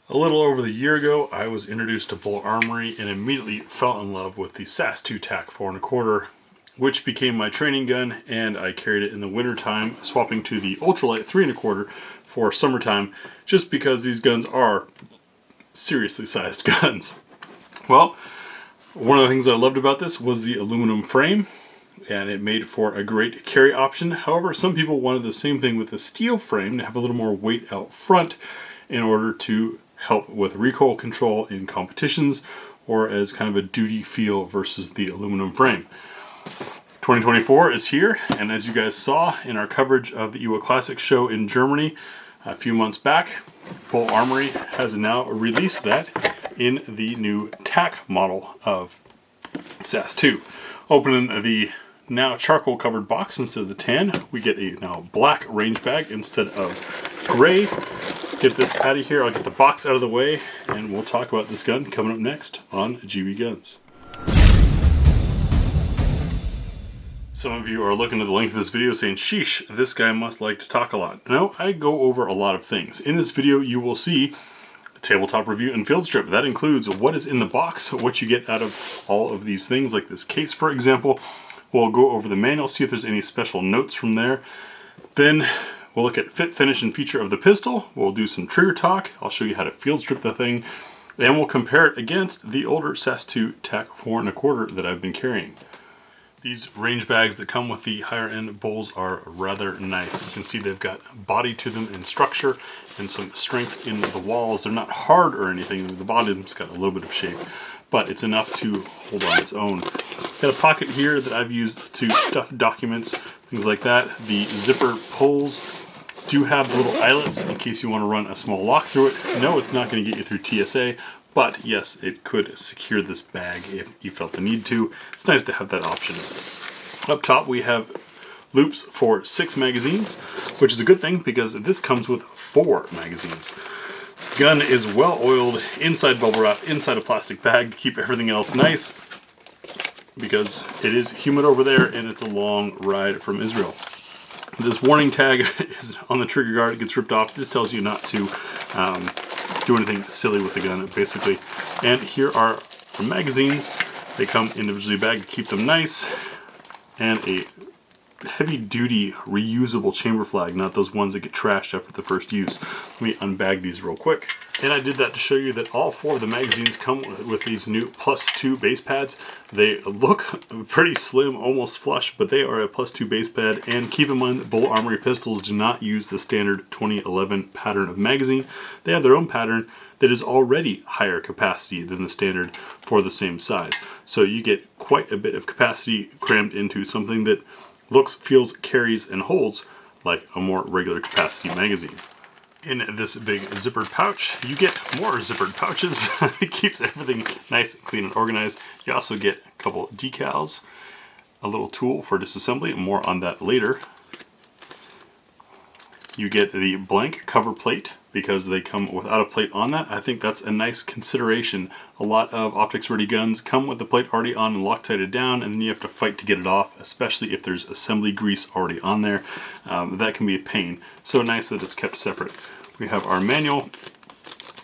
A little over a year ago, I was introduced to BUL Armory and immediately fell in love with the SAS2 TAC 4 1/4, which became my training gun, and I carried it in the winter time, swapping to the ultralight 3 1/4 for summertime, just because these guns are seriously sized guns. Well, one of the things I loved about this was the aluminum frame, and it made for a great carry option. However, some people wanted the same thing with the steel frame to have a little more weight out front in order to help with recoil control in competitions, or as kind of a duty feel versus the aluminum frame. 2024 is here, and as you guys saw in our coverage of the EWA Classic show in Germany a few months back, BUL Armory has now released that in the new TAC model of SAS2. Opening the now charcoal covered box instead of the tan, we get a now black range bag instead of gray. Get this out of here, I'll get the box out of the way, and we'll talk about this gun coming up next on GBGuns. Some of you are looking at the length of this video saying, sheesh, this guy must like to talk a lot. No, I go over a lot of things. In this video you will see the tabletop review and field strip. That includes what is in the box, what you get out of all of these things, like this case for example. We'll go over the manual, see if there's any special notes from there. Then we'll look at fit, finish, and feature of the pistol. We'll do some trigger talk. I'll show you how to field strip the thing. And we'll compare it against the older SAS2 TAC 4 1/4 that I've been carrying. These range bags that come with the higher end BULs are rather nice. You can see they've got body to them and structure and some strength in the walls. They're not hard or anything. The bottom's got a little bit of shape, but it's enough to hold on its own. Got a pocket here that I've used to stuff documents, things like that. The zipper pulls do have little eyelets in case you want to run a small lock through it. No, it's not going to get you through TSA, but yes, it could secure this bag if you felt the need to. It's nice to have that option. Up top we have loops for 6 magazines, which is a good thing because this comes with 4 magazines. Gun is well oiled, inside bubble wrap, inside a plastic bag to keep everything else nice, because it is humid over there and it's a long ride from Israel. This warning tag is on the trigger guard. It gets ripped off. This tells you not to do anything silly with the gun, basically. And here are the magazines. They come individually bagged to keep them nice, and a heavy-duty reusable chamber flag, not those ones that get trashed after the first use. Let me unbag these real quick. And I did that to show you that all 4 of the magazines come with these new +2 base pads. They look pretty slim, almost flush, but they are a +2 base pad. And keep in mind that BUL Armory pistols do not use the standard 2011 pattern of magazine. They have their own pattern that is already higher capacity than the standard for the same size. So you get quite a bit of capacity crammed into something that looks, feels, carries, and holds like a more regular capacity magazine. In this big zippered pouch, you get more zippered pouches. It keeps everything nice and clean and organized. You also get a couple decals, a little tool for disassembly, more on that later. You get the blank cover plate because they come without a plate on that. I think that's a nice consideration. A lot of optics ready guns come with the plate already on and Loctited down, and then you have to fight to get it off, especially if there's assembly grease already on there. That can be a pain. So nice that it's kept separate. We have our manual,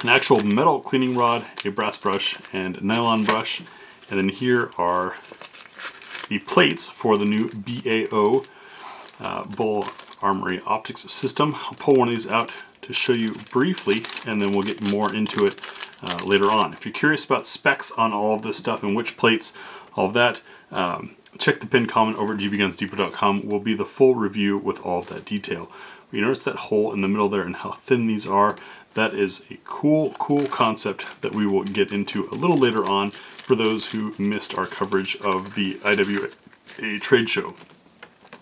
an actual metal cleaning rod, a brass brush, and nylon brush. And then here are the plates for the new B.A.O. BUL Armory optics system. I'll pull one of these out to show you briefly, and then we'll get more into it later on. If you're curious about specs on all of this stuff and which plates, all of that, check the pinned comment over at gbgunsdepot.com. Will be the full review with all of that detail. You notice that hole in the middle there and how thin these are. That is a cool concept that we will get into a little later on for those who missed our coverage of the IWA trade show.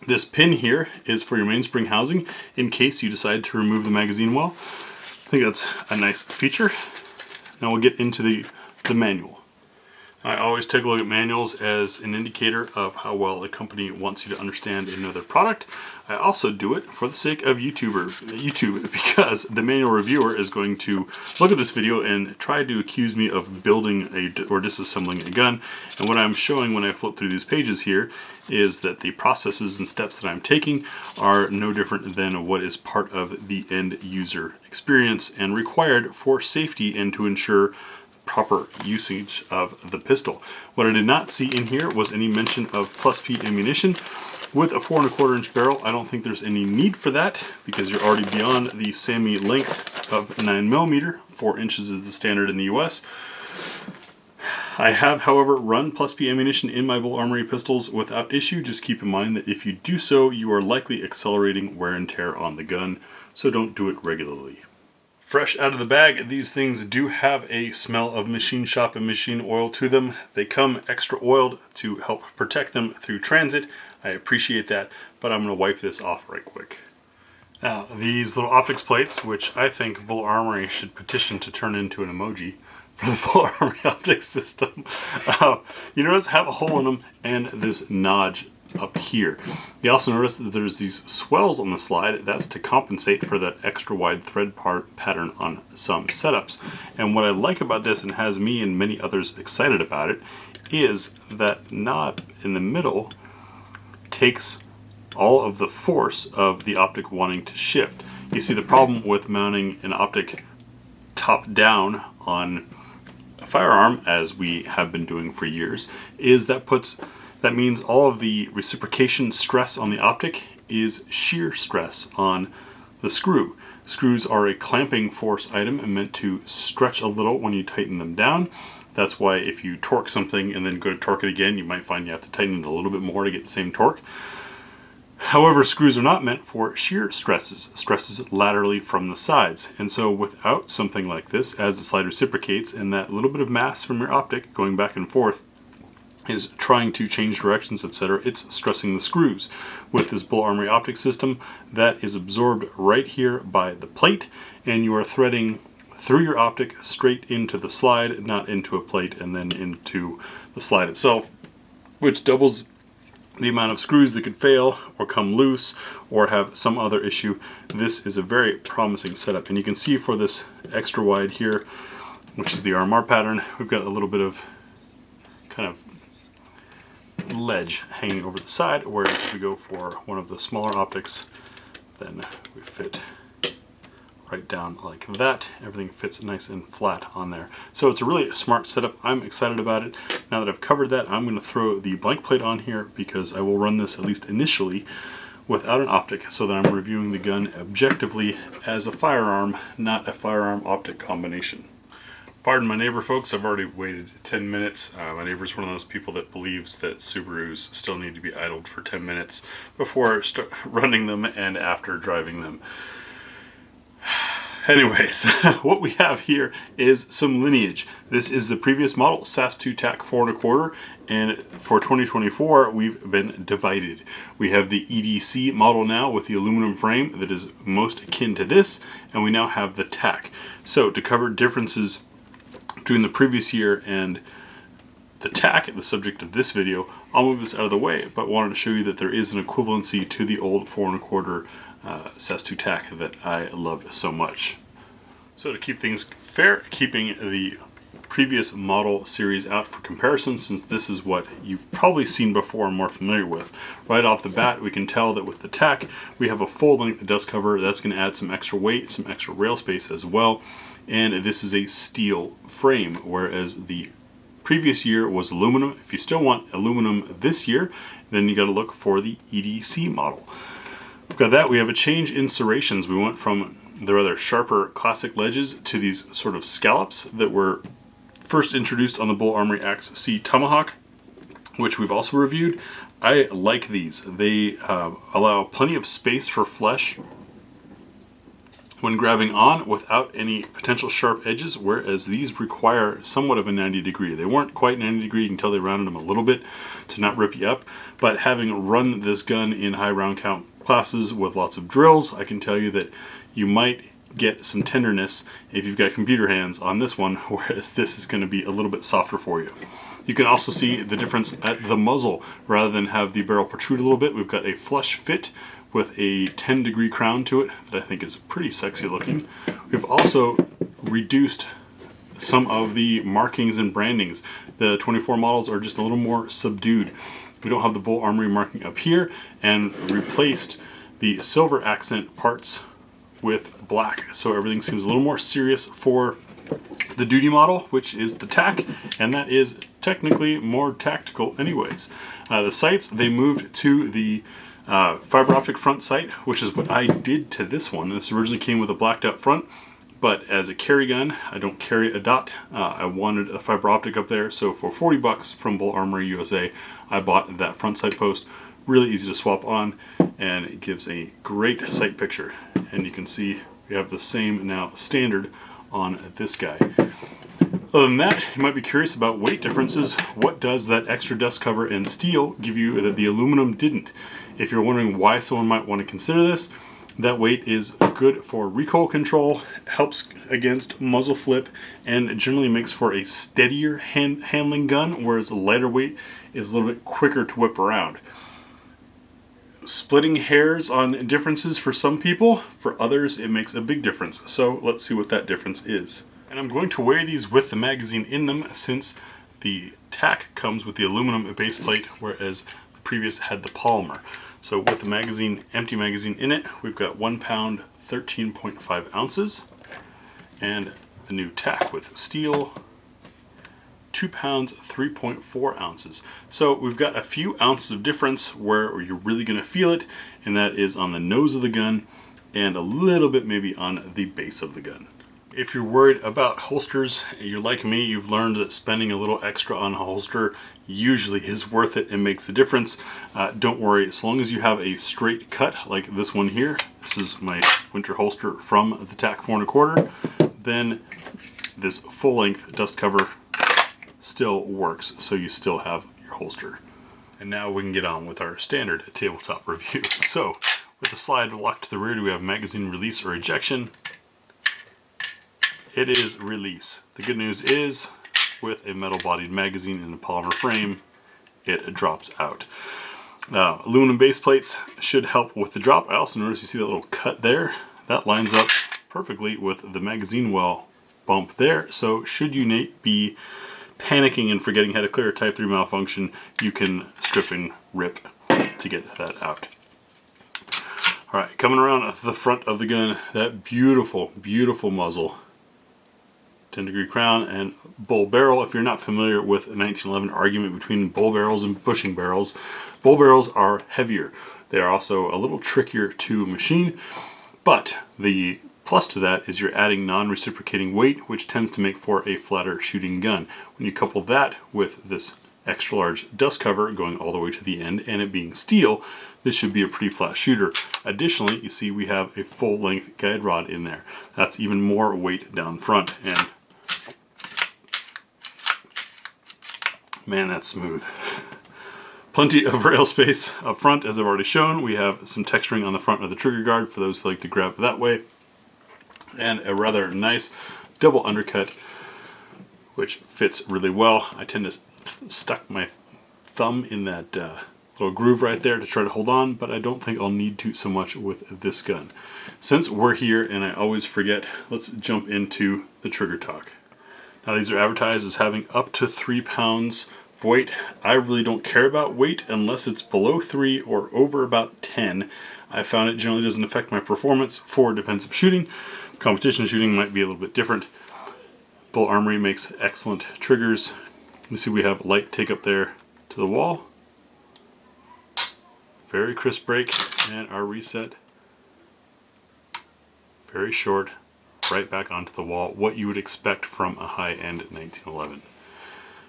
This pin here is for your mainspring housing in case you decide to remove the magazine well. I think that's a nice feature. Now we'll get into the manual. I always take a look at manuals as an indicator of how well a company wants you to understand and know their product. I also do it for the sake of YouTube, because the manual reviewer is going to look at this video and try to accuse me of building or disassembling a gun. And what I'm showing when I flip through these pages here is that the processes and steps that I'm taking are no different than what is part of the end user experience and required for safety and to ensure proper usage of the pistol. What I did not see in here was any mention of plus P ammunition. With a 4 1/4 inch barrel, I don't think there's any need for that because you're already beyond the SAMI length of 9mm. 4 inches is the standard in the US. I have, however, run plus P ammunition in my BUL Armory pistols without issue. Just keep in mind that if you do so, you are likely accelerating wear and tear on the gun, so don't do it regularly. Fresh out of the bag, these things do have a smell of machine shop and machine oil to them. They come extra oiled to help protect them through transit. I appreciate that, but I'm going to wipe this off right quick. Now, these little optics plates, which I think BUL Armory should petition to turn into an emoji for the BUL Armory optics system, you notice have a hole in them and this notch up here. You also notice that there's these swells on the slide. That's to compensate for that extra wide thread pattern on some setups. And what I like about this, and has me and many others excited about it, is that knob in the middle takes all of the force of the optic wanting to shift. You see, the problem with mounting an optic top down on a firearm, as we have been doing for years, is that means all of the reciprocation stress on the optic is shear stress on the screw. Screws are a clamping force item and meant to stretch a little when you tighten them down. That's why if you torque something and then go to torque it again, you might find you have to tighten it a little bit more to get the same torque. However, screws are not meant for shear stresses laterally from the sides. And so without something like this, as the slide reciprocates and that little bit of mass from your optic going back and forth is trying to change directions, etc., it's stressing the screws. With this BUL Armory optic system, that is absorbed right here by the plate, and you are threading through your optic straight into the slide, not into a plate and then into the slide itself, which doubles the amount of screws that could fail or come loose or have some other issue. This is a very promising setup, and you can see for this extra wide here, which is the RMR pattern, we've got a little bit of kind of ledge hanging over the side, whereas if we go for one of the smaller optics, then we fit right down like that. Everything fits nice and flat on there. So it's a really smart setup. I'm excited about it. Now that I've covered that, I'm going to throw the blank plate on here because I will run this, at least initially, without an optic, so that I'm reviewing the gun objectively as a firearm, not a firearm optic combination. Pardon my neighbor, folks, I've already waited 10 minutes. My neighbor's one of those people that believes that Subarus still need to be idled for 10 minutes before running them and after driving them. Anyways, what we have here is some lineage. This is the previous model, SAS2 TAC 4 1/4, and for 2024 we've been divided. We have the EDC model now with the aluminum frame that is most akin to this, and we now have the TAC. So to cover differences between the previous year and the TAC, the subject of this video, I'll move this out of the way, but wanted to show you that there is an equivalency to the old 4 1/4 SAS2 TAC that I loved so much. So to keep things fair, keeping the previous model series out for comparison, since this is what you've probably seen before and more familiar with. Right off the bat, we can tell that with the TAC, we have a full length dust cover. That's going to add some extra weight, some extra rail space as well. And this is a steel frame, whereas the previous year was aluminum. If you still want aluminum this year, then you got to look for the EDC model. We've got that. We have a change in serrations. We went from the rather sharper classic ledges to these sort of scallops that were first introduced on the BUL Armory Axe C Tomahawk, which we've also reviewed. I like these. They allow plenty of space for flesh when grabbing on without any potential sharp edges, whereas these require somewhat of a 90 degree. They weren't quite 90 degree, you can tell they rounded them a little bit to not rip you up, but having run this gun in high round count classes with lots of drills, I can tell you that you might get some tenderness if you've got computer hands on this one, whereas this is going to be a little bit softer for you. You can also see the difference at the muzzle. Rather than have the barrel protrude a little bit, we've got a flush fit with a 10-degree crown to it that I think is pretty sexy looking. We've also reduced some of the markings and brandings. The 24 models are just a little more subdued. We don't have the BUL Armory marking up here, and replaced the silver accent parts with black. So everything seems a little more serious for the duty model, which is the TAC, and that is technically more tactical anyways. The sights, they moved to the fiber optic front sight, which is what I did to this one. This originally came with a blacked out front, but as a carry gun, I don't carry a dot. I wanted a fiber optic up there, so for 40 bucks from BUL Armory USA, I bought that front sight post. Really easy to swap on, and it gives a great sight picture. And you can see we have the same now standard on this guy. Other than that, you might be curious about weight differences. What does that extra dust cover and steel give you that the aluminum didn't? If you're wondering why someone might want to consider this, that weight is good for recoil control, helps against muzzle flip, and generally makes for a steadier handling gun, whereas a lighter weight is a little bit quicker to whip around. Splitting hairs on differences for some people, for others it makes a big difference. So let's see what that difference is. And I'm going to wear these with the magazine in them, since the TAC comes with the aluminum base plate, whereas the previous had the polymer. So with the magazine, empty magazine in it, we've got 1 pound 13.5 ounces, and the new TAC with steel, 2 pounds 3.4 ounces. So we've got a few ounces of difference where you're really going to feel it, and that is on the nose of the gun and a little bit maybe on the base of the gun. If you're worried about holsters, you're like me, you've learned that spending a little extra on a holster usually is worth it and makes a difference. Don't worry, as long as you have a straight cut like this one here, this is my winter holster from the TAC 4 1/4, then this full length dust cover still works, so you still have your holster. And now we can get on with our standard tabletop review. So with the slide locked to the rear, do we have magazine release or ejection? It is release. The good news is, with a metal bodied magazine in a polymer frame, it drops out. Aluminum base plates should help with the drop. I also notice you see that little cut there. That lines up perfectly with the magazine well bump there. So should you be panicking and forgetting how to clear a Type 3 malfunction, you can strip and rip to get that out. Alright, coming around the front of the gun, that beautiful, beautiful muzzle. 10-degree crown and bull barrel. If you're not familiar with a 1911 argument between bull barrels and bushing barrels, bull barrels are heavier. They are also a little trickier to machine, but the plus to that is you're adding non-reciprocating weight, which tends to make for a flatter shooting gun. When you couple that with this extra large dust cover going all the way to the end and it being steel, this should be a pretty flat shooter. Additionally, you see we have a full length guide rod in there. That's even more weight down front, and man, that's smooth. Plenty of rail space up front, as I've already shown. We have some texturing on the front of the trigger guard for those who like to grab that way, and a rather nice double undercut, which fits really well. I tend to stuck my thumb in that little groove right there to try to hold on, but I don't think I'll need to so much with this gun. Since we're here and I always forget, let's jump into the trigger talk. Now these are advertised as having up to 3 pounds of weight. I really don't care about weight unless it's below 3 or over about 10. I found it generally doesn't affect my performance for defensive shooting. Competition shooting might be a little bit different. BUL Armory makes excellent triggers. You see we have light take up there to the wall. Very crisp break, and our reset. Very short. Right back onto the wall, what you would expect from a high-end 1911.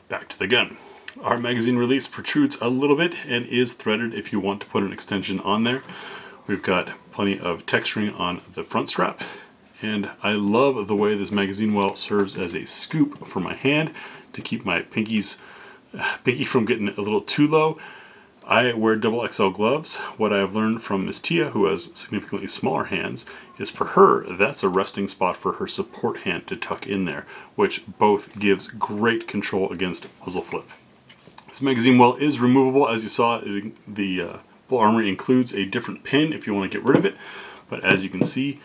Back to the gun. Our magazine release protrudes a little bit and is threaded if you want to put an extension on there. We've got plenty of texturing on the front strap, and I love the way this magazine well serves as a scoop for my hand to keep my pinky from getting a little too low. I wear XXL gloves. What I have learned from Ms. Tia, who has significantly smaller hands, is for her, that's a resting spot for her support hand to tuck in there, which both gives great control against muzzle flip. This magazine well is removable. As you saw, the BUL Armory includes a different pin if you want to get rid of it, but as you can see,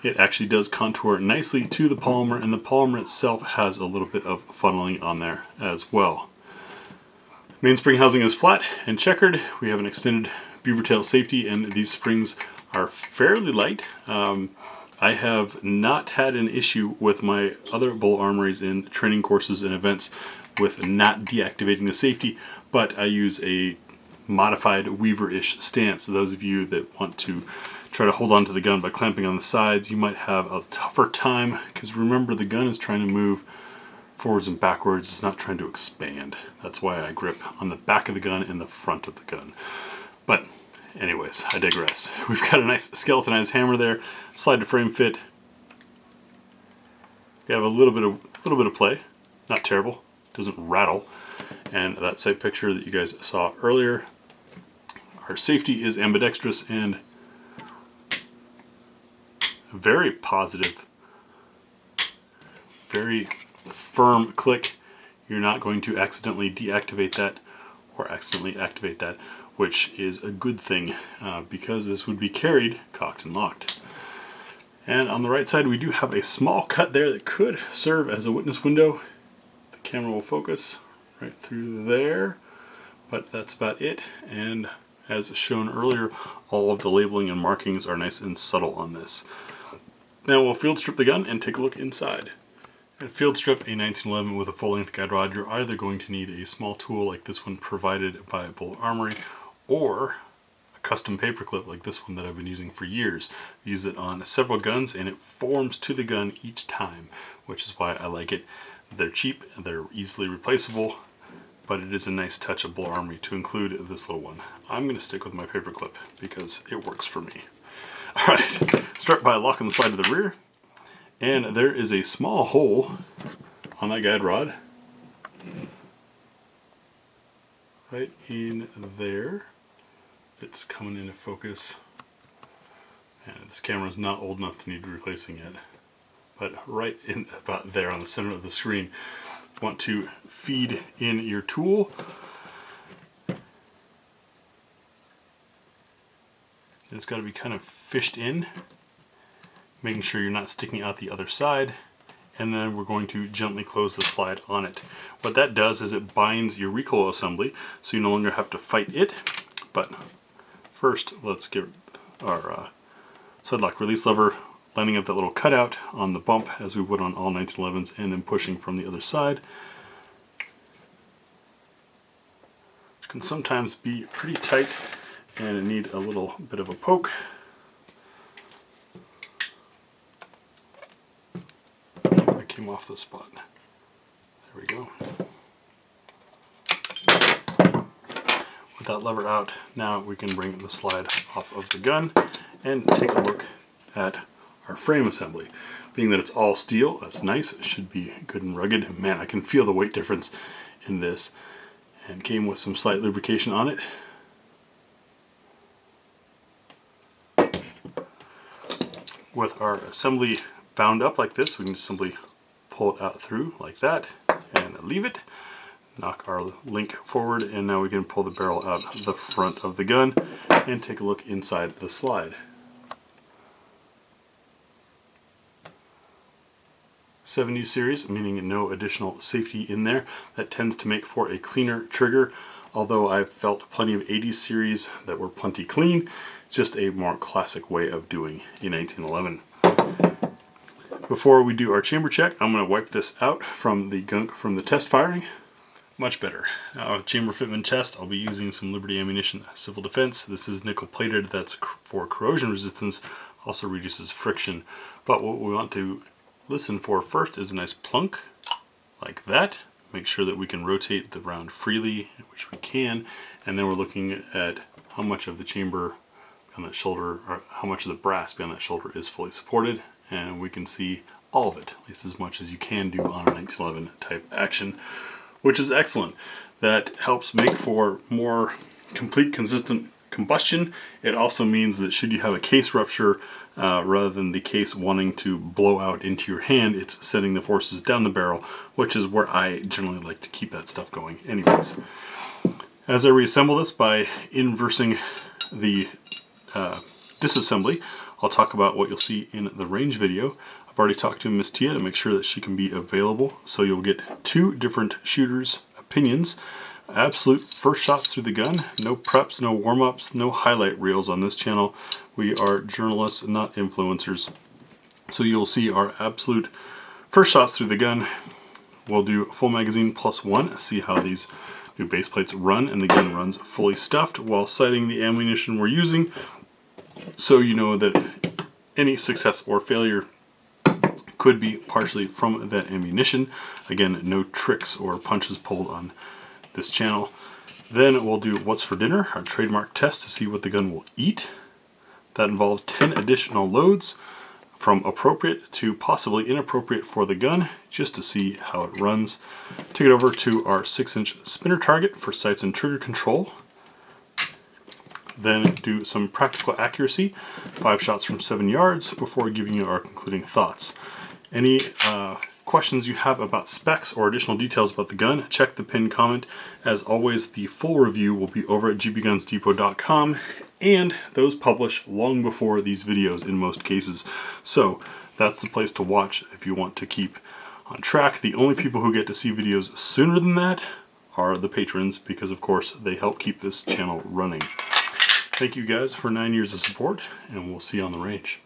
it actually does contour nicely to the polymer, and the polymer itself has a little bit of funneling on there as well. Main spring housing is flat and checkered. We have an extended beaver tail safety, and these springs are fairly light. I have not had an issue with my other BUL Armories in training courses and events with not deactivating the safety, but I use a modified Weaver-ish stance. So those of you that want to try to hold on to the gun by clamping on the sides, you might have a tougher time, because remember, the gun is trying to move forwards and backwards. It's not trying to expand. That's why I grip on the back of the gun and the front of the gun. But anyways, I digress. We've got a nice skeletonized hammer there, slide to frame fit. We have a little bit of play, not terrible, doesn't rattle. And that sight picture that you guys saw earlier, our safety is ambidextrous and very positive, very firm click. You're not going to accidentally deactivate that or accidentally activate that, which is a good thing because this would be carried cocked and locked. And on the right side, we do have a small cut there that could serve as a witness window. The camera will focus right through there, but that's about it. And as shown earlier, all of the labeling and markings are nice and subtle on this. Now we'll field strip the gun and take a look inside. To field strip a 1911 with a full-length guide rod, you're either going to need a small tool like this one provided by BUL Armory, or a custom paperclip like this one that I've been using for years. I use it on several guns and it forms to the gun each time, which is why I like it. They're cheap, they're easily replaceable, but it is a nice touch of BUL Armory to include this little one. I'm going to stick with my paperclip because it works for me. Alright, start by locking the slide to the rear, and there is a small hole on that guide rod right in there. It's coming into focus, and this camera is not old enough to need replacing yet, but right in about there on the center of the screen. Want to feed in your tool. It's got to be kind of fished in, making sure you're not sticking out the other side, and then we're going to gently close the slide on it. What that does is it binds your recoil assembly, so you no longer have to fight it. But first, let's get our side lock release lever, lining up that little cutout on the bump as we would on all 1911s, and then pushing from the other side. Which can sometimes be pretty tight and need a little bit of a poke. I came off the spot. There we go. With that lever out, now we can bring the slide off of the gun and take a look at our frame assembly. Being that it's all steel, that's nice. It should be good and rugged. Man, I can feel the weight difference in this, and came with some slight lubrication on it. With our assembly bound up like this, we can just simply pull it out through like that and leave it. Knock our link forward, and now we can pull the barrel out the front of the gun and take a look inside the slide. '70s series, meaning no additional safety in there. That tends to make for a cleaner trigger, although I've felt plenty of '80s series that were plenty clean. It's just a more classic way of doing a 1911. Before we do our chamber check, I'm going to wipe this out from the gunk from the test firing. Much better. Now, chamber fitment test, I'll be using some Liberty Ammunition Civil Defense. This is nickel plated, that's for corrosion resistance, also reduces friction. But what we want to listen for first is a nice plunk, like that. Make sure that we can rotate the round freely, which we can, and then we're looking at how much of the chamber on that shoulder, or how much of the brass behind that shoulder is fully supported, and we can see all of it, at least as much as you can do on a 1911 type action, which is excellent. That helps make for more complete, consistent combustion. It also means that should you have a case rupture, rather than the case wanting to blow out into your hand, it's sending the forces down the barrel, which is where I generally like to keep that stuff going anyways. As I reassemble this by inversing the disassembly, I'll talk about what you'll see in the range video. I've already talked to Miss Tia to make sure that she can be available, so you'll get 2 different shooters' opinions. Absolute first shots through the gun, no preps, no warm-ups, no highlight reels on this channel. We are journalists, not influencers. So you'll see our absolute first shots through the gun. We'll do full magazine +1, see how these new base plates run, and the gun runs fully stuffed while sighting the ammunition we're using, so you know that any success or failure could be partially from that ammunition. Again, no tricks or punches pulled on this channel. Then we'll do what's for dinner, our trademark test to see what the gun will eat. That involves 10 additional loads, from appropriate to possibly inappropriate for the gun, just to see how it runs. Take it over to our 6-inch spinner target for sights and trigger control. Then do some practical accuracy, 5 shots from 7 yards, before giving you our concluding thoughts. Any questions you have about specs or additional details about the gun, check the pinned comment. As always, the full review will be over at GBGunsDepot.com, and those publish long before these videos in most cases. So that's the place to watch if you want to keep on track. The only people who get to see videos sooner than that are the patrons, because of course they help keep this channel running. Thank you guys for 9 years of support, and we'll see you on the range.